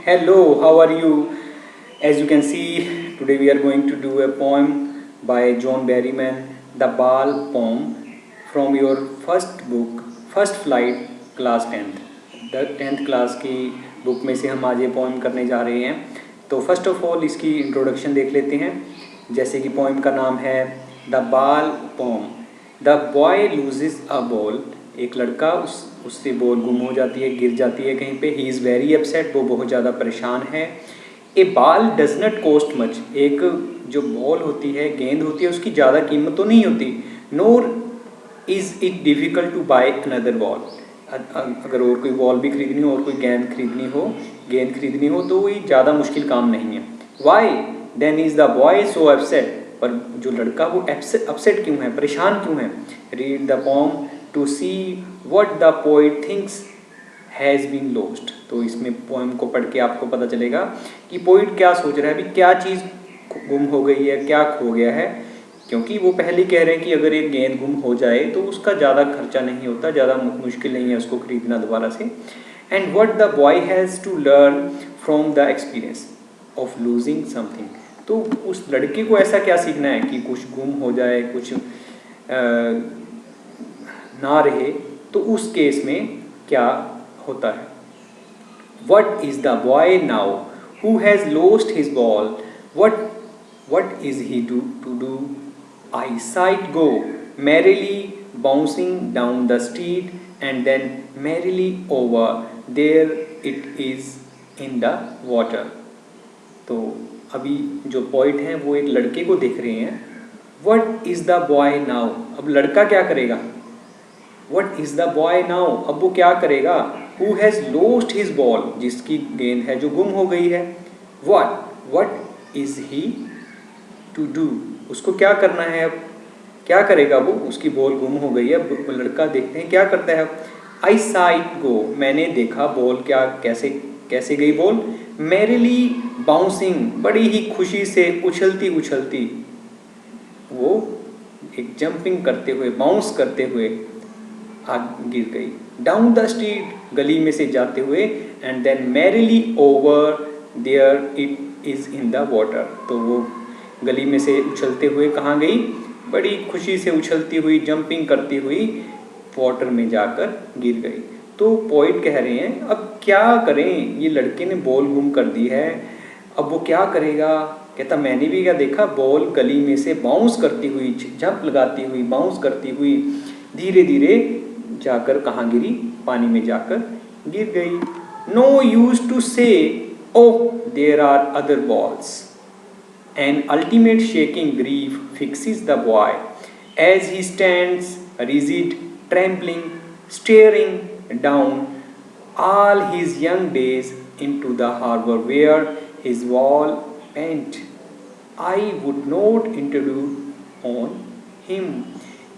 Hello, how are you? As you can see, today we are going to do a poem by John Berryman, The Ball Poem, from your first book, First Flight, class 10th. The 10th class की book में से हम आज ये poem करने जा रहे हैं। तो फर्स्ट ऑफ ऑल इसकी इंट्रोडक्शन देख लेते हैं। जैसे कि पोएम का नाम है the ball poem. The boy loses a ball, एक लड़का उससे बॉल गुम हो जाती है, गिर जाती है कहीं पे। ही इज़ वेरी अपसेट, वो बहुत ज़्यादा परेशान है। A ball does not cost much, एक जो बॉल होती है, गेंद होती है, उसकी ज़्यादा कीमत तो नहीं होती। Nor is it difficult to buy another ball, अगर और कोई बॉल भी खरीदनी हो और कोई गेंद खरीदनी हो तो वही ज़्यादा मुश्किल काम नहीं है। Why then is the boy so upset, पर जो लड़का वो अपसेट क्यों है, परेशान क्यों है। Read the poem to see what the poet thinks has been lost. तो इसमें पोएम को पढ़ के आपको पता चलेगा कि पोइट क्या सोच रहा है, अभी क्या चीज़ गुम हो गई है, क्या खो गया है। क्योंकि वो पहले कह रहे हैं कि अगर एक गेंद गुम हो जाए तो उसका ज़्यादा खर्चा नहीं होता, ज़्यादा मुश्किल नहीं है उसको खरीदना दोबारा से। And what the boy has to learn from the experience of losing something. तो उस लड़के को ऐसा क्या सीखना है कि कुछ गुम हो जाए, कुछ ना रहे, तो उस केस में क्या होता है। What is the boy now who has lost his ball? What is he to do? Eyesight go merrily bouncing down the street and then merrily over. There it is in the water. तो अभी जो poet हैं वो एक लड़के को देख रहे हैं। What is the boy now? अब लड़का क्या करेगा। What is the boy now? अब वो क्या करेगा। Who has lost his ball? जिसकी गेंद है जो गुम हो गई है। What is he to do? उसको क्या करना है अब, क्या करेगा वो, उसकी बॉल गुम हो गई है। अब लड़का देखते हैं क्या करता है। I sight go, मैंने देखा बॉल क्या कैसे गई बॉल। Merrily bouncing, बड़ी ही खुशी से उछलती वो एक जंपिंग करते हुए, बाउंस करते हुए गिर गई। डाउन द स्ट्रीट, गली में से जाते हुए। And then merrily over there it is in the water, तो वो गली में से उछलते हुए कहाँ गई, बड़ी खुशी से उछलती हुई, जंपिंग करती हुई वाटर में जाकर गिर गई। तो पोइट कह रहे हैं अब क्या करें, ये लड़के ने बॉल गुम कर दी है, अब वो क्या करेगा। कहता मैंने भी क्या देखा, बॉल गली में से बाउंस करती हुई, जंप लगाती हुई, बाउंस करती हुई धीरे धीरे जाकर कहाँ गिरी, पानी में जाकर गिर गई। No use to say oh there are other balls, an ultimate shaking grief fixes the boy as he stands rigid trembling staring down all his young days into the harbor where his wall bent. I would not intrude on him.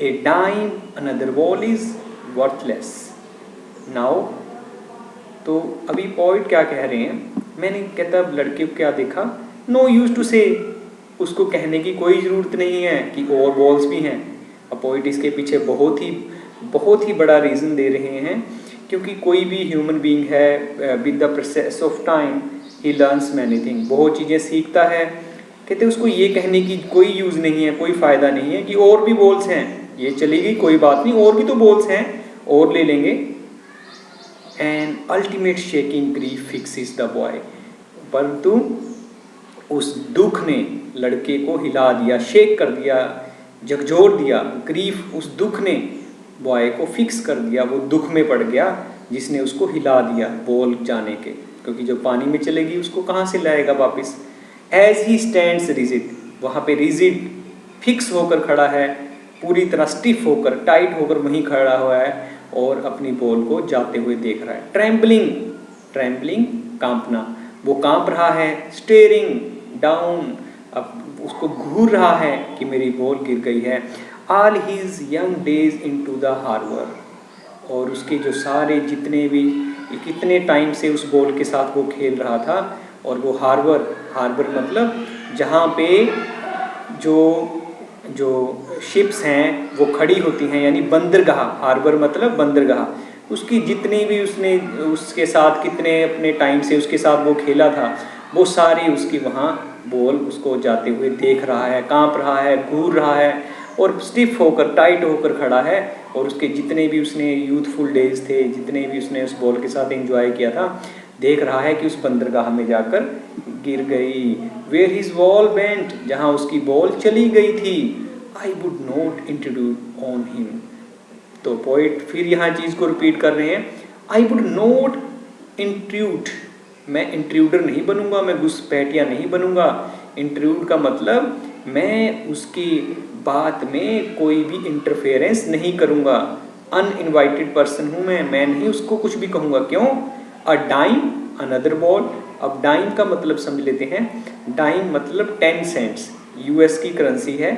A dime, another wall is worthless. Now, तो अभी point क्या कह रहे हैं, मैंने कहता लड़के को क्या देखा। नो यूज टू से, उसको कहने की कोई ज़रूरत नहीं है कि और वॉल्स भी हैं। अब पॉइंट इसके पीछे बहुत ही बड़ा रीज़न दे रहे हैं, क्योंकि कोई भी ह्यूमन बीइंग है with the process of time he learns many thing, बहुत चीज़ें सीखता है। कहते उसको ये कहने की कोई यूज़ नहीं है, कोई फ़ायदा नहीं है कि और भी बॉल्स हैं, ये चलेगी कोई बात नहीं, और भी तो बॉल्स हैं, और ले लेंगे। And ultimate shaking grief fixes the boy, परंतु उस दुख ने लड़के को हिला दिया, शेक कर दिया, झकझोर दिया। ग्रीफ, उस दुख ने बॉय को फिक्स कर दिया, वो दुख में पड़ गया जिसने उसको हिला दिया बॉल जाने के, क्योंकि जब पानी में चलेगी उसको कहाँ से लाएगा वापस। एज ही स्टैंड्स रिजिड, वहाँ पे रिजिड फिक्स होकर खड़ा है, पूरी तरह स्टिफ होकर, टाइट होकर वहीं खड़ा हुआ है और अपनी बॉल को जाते हुए देख रहा है। ट्रैम्पलिंग कांपना, वो कांप रहा है। स्टेयरिंग डाउन, अब उसको घूर रहा है कि मेरी बॉल गिर गई है। All his young days into the harbor, और उसके जो सारे जितने भी कितने टाइम से उस बॉल के साथ वो खेल रहा था। और वो हार्बर मतलब जहाँ पे जो शिप्स हैं वो खड़ी होती हैं, यानी बंदरगाह। हार्बर मतलब बंदरगाह, उसकी जितनी भी उसने उसके साथ कितने अपने टाइम से उसके साथ वो खेला था, वो सारी उसकी वहाँ बॉल उसको जाते हुए देख रहा है, कांप रहा है, घूर रहा है और स्टिफ होकर टाइट होकर खड़ा है। और उसके जितने भी उसने यूथफुल डेज थे, जितने भी उसने उस बॉल के साथ एंजॉय किया था, देख रहा है कि उस बंदरगाह में जाकर गिर गई। वेयर हिज बॉल वेंट, जहाँ उसकी बॉल चली गई थी, I would not introduce on him. तो पोइट फिर यहाँ चीज़ को रिपीट कर रहे हैं, आई वुड नॉट इंट्रूड, मैं इंट्रूडर नहीं बनूंगा, मैं घुसपैठिया नहीं बनूंगा। इंट्रूड का मतलब मैं उसकी बात में कोई भी इंटरफेरेंस नहीं करूंगा। अनइनवाइटेड पर्सन हूँ मैं नहीं उसको कुछ भी कहूँगा। क्यों? A dime another ball. अब डाइम का मतलब समझ लेते हैं। डाइम मतलब 10 सेंट्स, यूएस की करेंसी है।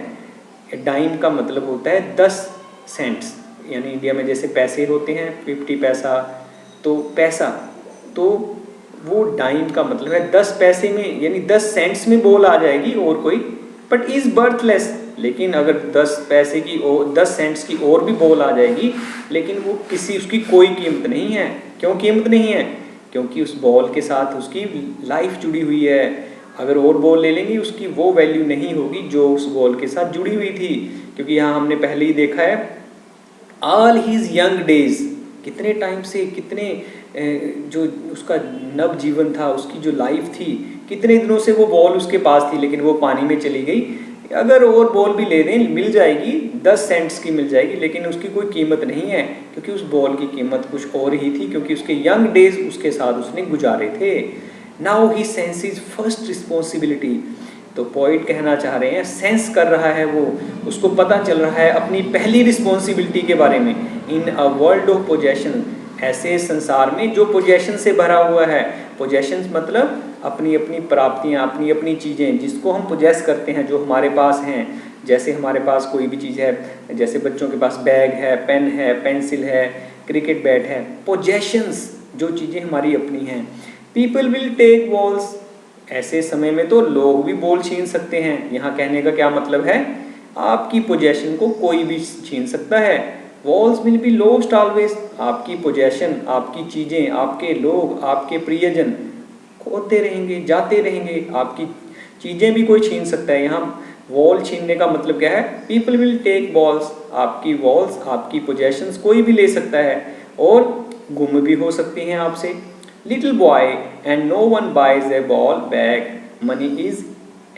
डाइम का मतलब होता है 10 सेंट्स, यानी इंडिया में जैसे पैसे होते हैं 50 पैसा, तो पैसा, तो वो डाइम का मतलब है 10 पैसे में, यानी 10 सेंट्स में बॉल आ जाएगी और कोई, बट इज बर्थलेस। लेकिन अगर 10 पैसे की और 10 सेंट्स की और भी बॉल आ जाएगी, लेकिन वो किसी उसकी कोई कीमत नहीं है। क्यों कीमत नहीं है? क्योंकि उस बॉल के साथ उसकी लाइफ जुड़ी हुई है। अगर और बॉल ले लेंगे उसकी वो वैल्यू नहीं होगी जो उस बॉल के साथ जुड़ी हुई थी। क्योंकि यहाँ हमने पहले ही देखा है, ऑल हीज यंग डेज, कितने टाइम से, कितने जो उसका नव जीवन था, उसकी जो लाइफ थी, कितने दिनों से वो बॉल उसके पास थी, लेकिन वो पानी में चली गई। अगर और बॉल भी ले दें मिल जाएगी, 10 सेंट्स की मिल जाएगी, लेकिन उसकी कोई कीमत नहीं है, क्योंकि उस बॉल की कीमत कुछ और ही थी, क्योंकि उसके यंग डेज उसके साथ उसने गुजारे थे। Now he senses first responsibility. तो पॉइंट कहना चाह रहे हैं, सेंस कर रहा है वो, उसको पता चल रहा है अपनी पहली रिस्पॉन्सिबिलिटी के बारे में। इन अ वर्ल्ड ऑफ पोजेशन, ऐसे संसार में जो पोजेशन से भरा हुआ है। पोजेशंस मतलब अपनी अपनी प्राप्तियाँ, अपनी अपनी चीज़ें जिसको हम पोजेस करते हैं, जो हमारे पास हैं। जैसे हमारे पास कोई भी चीज़ है, जैसे बच्चों के पास बैग है, पेन है, पेंसिल है, क्रिकेट बैट है, पोजेशंस जो चीज़ें हमारी अपनी हैं। पीपल विल टेक बॉल्स, ऐसे समय में तो लोग भी बॉल छीन सकते हैं। यहाँ कहने का क्या मतलब है, आपकी पोजेशन को कोई भी छीन सकता है। Walls will be lost always, आपकी पोजेशन, आपकी चीज़ें, आपके लोग, आपके प्रियजन खोते रहेंगे, जाते रहेंगे। आपकी चीज़ें भी कोई छीन सकता है। यहाँ वॉल छीनने का मतलब क्या है, पीपल विल टेक बॉल्स, आपकी वॉल्स, आपकी पोजेशंस कोई भी ले सकता है और गुम भी हो सकती हैं आपसे। Little boy and no one buys a ball bag, money is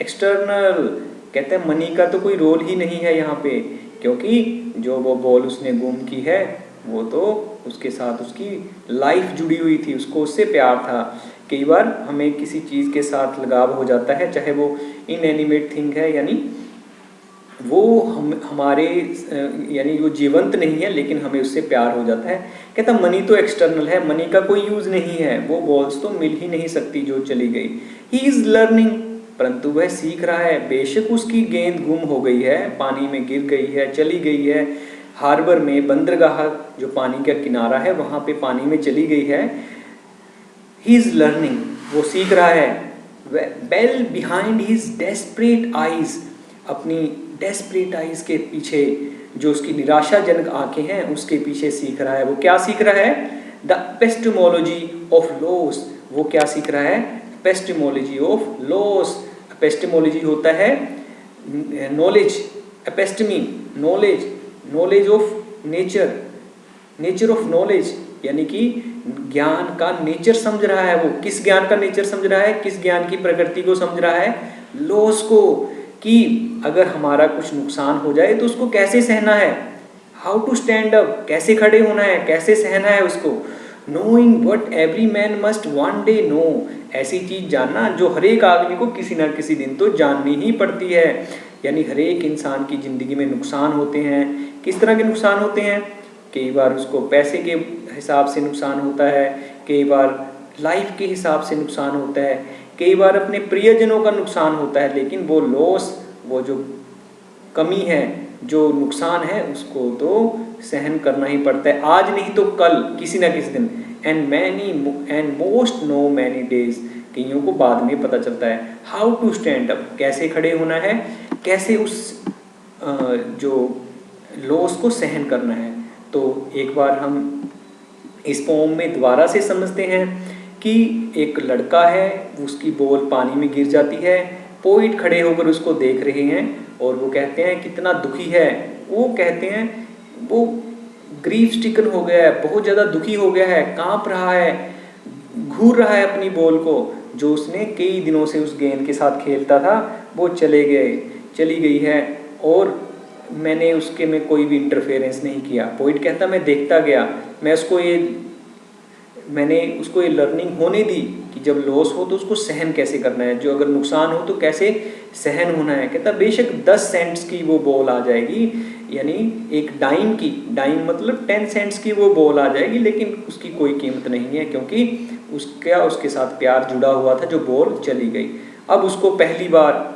external. कहते हैं मनी का तो कोई रोल ही नहीं है यहाँ पे, क्योंकि जो वो बॉल उसने गुम की है वो तो उसके साथ उसकी लाइफ जुड़ी हुई थी, उसको उससे प्यार था। कई बार हमें किसी चीज़ के साथ लगाव हो जाता है, चाहे वो इनएनिमेट थिंग है, यानी वो हमारे यानी वो जीवंत नहीं है, लेकिन हमें उससे प्यार हो जाता है। कहता मनी तो एक्सटर्नल है, मनी का कोई यूज़ नहीं है, वो बॉल्स तो मिल ही नहीं सकती जो चली गई। ही इज़ लर्निंग, परंतु वह सीख रहा है। बेशक उसकी गेंद गुम हो गई है, पानी में गिर गई है, चली गई है, हार्बर में, बंदरगाह जो पानी का किनारा है वहाँ पे पानी में चली गई है। ही इज़ लर्निंग, वो सीख रहा है। Well behind his desperate eyes, अपनी डेस्परेट आइज के पीछे, जो उसकी निराशाजनक आंखें हैं उसके पीछे सीख रहा है। वो क्या सीख रहा है? द एपिस्टेमोलॉजी ऑफ लॉस, वो क्या सीख रहा है? Epistemology of loss. एपिस्टेमोलॉजी होता है knowledge, episteme knowledge, knowledge of nature, nature of knowledge, यानी कि ज्ञान का नेचर समझ रहा है। वो किस ज्ञान का नेचर समझ रहा है? किस ज्ञान की प्रकृति को समझ रहा है? लॉस को, कि अगर हमारा कुछ नुकसान हो जाए तो उसको कैसे सहना है, हाउ टू स्टैंड अप, कैसे खड़े होना है, कैसे सहना है उसको। Knowing what every man must one day know, ऐसी चीज़ जानना जो हर एक आदमी को किसी ना किसी दिन तो जाननी ही पड़ती है। यानी हर एक इंसान की ज़िंदगी में नुकसान होते हैं। किस तरह के नुकसान होते हैं? कई बार उसको पैसे के हिसाब से नुकसान होता है, कई बार लाइफ के हिसाब से नुकसान होता है, कई बार अपने प्रियजनों का नुकसान होता है। लेकिन वो लॉस, वो जो कमी है, जो नुकसान है, उसको तो सहन करना ही पड़ता है, आज नहीं तो कल, किसी ना किसी दिन। And most know many days, कईयों को बाद में पता चलता है। हाउ टू स्टैंड अप, कैसे खड़े होना है, कैसे उस जो लॉस को सहन करना है। तो एक बार हम इस पोम में दोबारा से समझते हैं कि एक लड़का है, उसकी बॉल पानी में गिर जाती है, पोइट खड़े होकर उसको देख रहे हैं और वो कहते हैं कितना दुखी है। वो कहते हैं वो ग्रीफ स्टिकन हो गया है, बहुत ज़्यादा दुखी हो गया है, कांप रहा है, घूर रहा है अपनी बॉल को, जो उसने कई दिनों से उस गेंद के साथ खेलता था वो चली गई है और मैंने उसके में कोई भी इंटरफेरेंस नहीं किया। पोइट कहता मैं देखता गया, मैंने उसको ये लर्निंग होने दी कि जब लॉस हो तो उसको सहन कैसे करना है, जो अगर नुकसान हो तो कैसे सहन होना है। कहता बेशक 10 सेंट्स की वो बॉल आ जाएगी, यानी एक डाइम मतलब 10 सेंट्स की वो बॉल आ जाएगी, लेकिन उसकी कोई कीमत नहीं है क्योंकि उसके साथ प्यार जुड़ा हुआ था जो बॉल चली गई। अब उसको पहली बार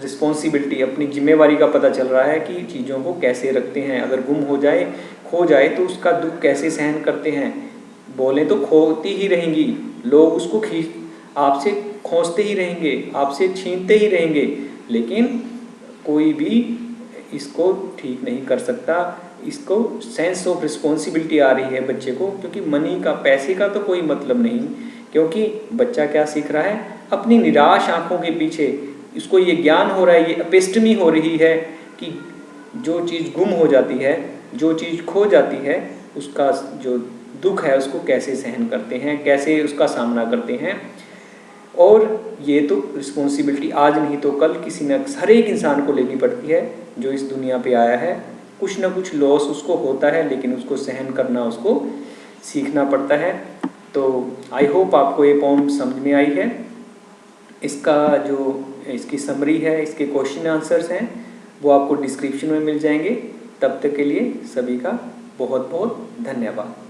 रिस्पॉन्सिबिलिटी, अपनी जिम्मेवारी का पता चल रहा है कि चीज़ों को कैसे रखते हैं, अगर गुम हो जाए, खो जाए तो उसका दुख कैसे सहन करते हैं। बॉलें तो खोती ही रहेंगी, लोग उसको आपसे खोजते ही रहेंगे, आपसे छीनते ही रहेंगे, लेकिन कोई भी इसको ठीक नहीं कर सकता। इसको सेंस ऑफ रिस्पॉन्सिबिलिटी आ रही है बच्चे को, क्योंकि मनी का, पैसे का तो कोई मतलब नहीं, क्योंकि बच्चा क्या सीख रहा है, अपनी निराश आंखों के पीछे इसको ये ज्ञान हो रहा है, ये एपिस्टमी हो रही है कि जो चीज़ गुम हो जाती है, जो चीज़ खो जाती है, उसका जो दुख है उसको कैसे सहन करते हैं, कैसे उसका सामना करते हैं। और ये तो रिस्पॉन्सिबिलिटी आज नहीं तो कल किसी न हर एक इंसान को लेनी पड़ती है जो इस दुनिया पे आया है। कुछ ना कुछ लॉस उसको होता है, लेकिन उसको सहन करना उसको सीखना पड़ता है। तो आई होप आपको ये पोम समझ में आई है। इसकी समरी है, इसके क्वेश्चन आंसर्स हैं, वो आपको डिस्क्रिप्शन में मिल जाएंगे। तब तक के लिए सभी का बहुत बहुत धन्यवाद।